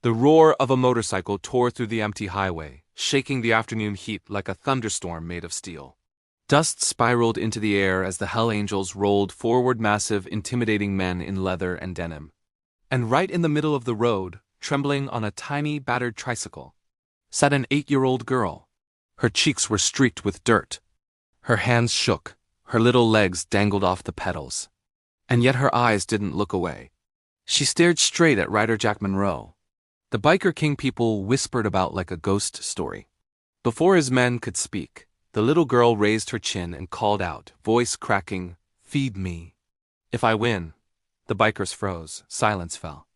The roar of a motorcycle tore through the empty highway, shaking the afternoon heat like a thunderstorm made of steel. Dust spiraled into the air as the Hell Angels rolled forward, massive, intimidating men in leather and denim. And right in the middle of the road, trembling on a tiny, battered tricycle, sat an 8-year-old girl. Her cheeks were streaked with dirt. Her hands shook, her little legs dangled off the pedals. And yet her eyes didn't look away. She stared straight at Rider Jack Monroe. The Biker King people whispered about like a ghost story. Before his men could speak, the little girl raised her chin and called out, voice cracking, "Feed me." "If I win." The bikers froze. Silence fell.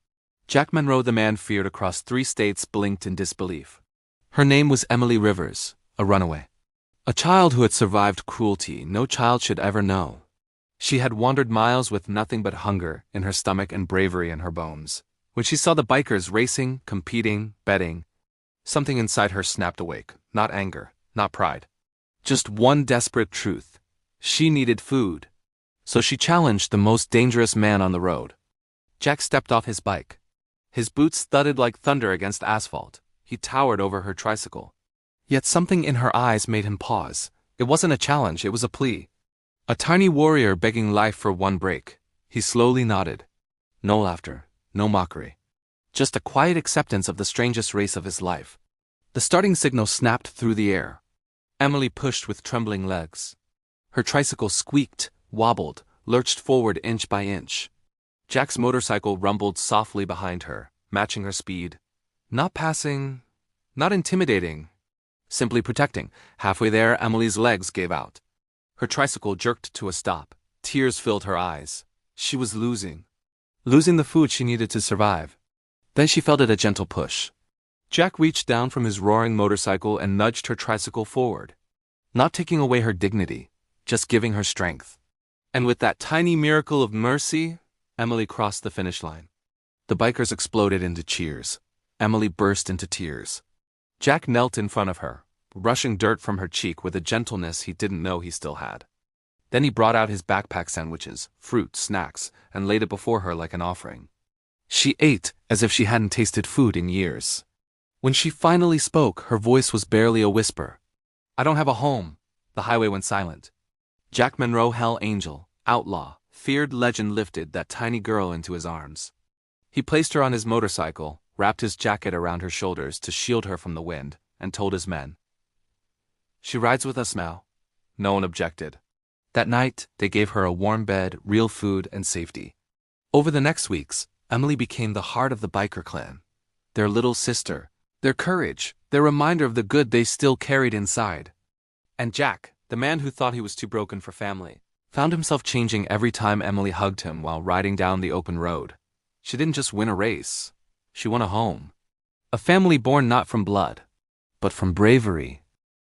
Jack Monroe, the man feared across 3 states, blinked in disbelief. Her name was Emily Rivers, a runaway. A child who had survived cruelty no child should ever know. She had wandered miles with nothing but hunger in her stomach and bravery in her bones. When she saw the bikers racing, competing, betting, something inside her snapped awake. Not anger, not pride. Just one desperate truth. She needed food. So she challenged the most dangerous man on the road. Jack stepped off his bike. His boots thudded like thunder against asphalt. He towered over her tricycle. Yet something in her eyes made him pause. It wasn't a challenge, it was a plea. A tiny warrior begging life for one break. He slowly nodded. No laughter, no mockery. Just a quiet acceptance of the strangest race of his life. The starting signal snapped through the air. Emily pushed with trembling legs. Her tricycle squeaked, wobbled, lurched forward inch by inch. Jack's motorcycle rumbled softly behind her, matching her speed. Not passing, not intimidating, simply protecting. Halfway there, Emily's legs gave out. Her tricycle jerked to a stop. Tears filled her eyes. She was losing. Losing the food she needed to survive. Then she felt it, a gentle push. Jack reached down from his roaring motorcycle and nudged her tricycle forward. Not taking away her dignity, just giving her strength. And with that tiny miracle of mercy, Emily crossed the finish line. The bikers exploded into cheers. Emily burst into tears. Jack knelt in front of her, brushing dirt from her cheek with a gentleness he didn't know he still had. Then he brought out his backpack sandwiches, fruit, snacks, and laid it before her like an offering. She ate as if she hadn't tasted food in years. When she finally spoke, her voice was barely a whisper. "I don't have a home." The highway went silent. Jack Monroe, Hell Angel, outlaw, feared legend, lifted that tiny girl into his arms. He placed her on his motorcycle, wrapped his jacket around her shoulders to shield her from the wind, and told his men, "She rides with us now." No one objected. That night, they gave her a warm bed, real food, and safety. Over the next weeks, Emily became the heart of the biker clan. Their little sister, their courage, their reminder of the good they still carried inside. And Jack, the man who thought he was too broken for family, found himself changing every time Emily hugged him while riding down the open road. She didn't just win a race. She won a home. A family born not from blood, but from bravery,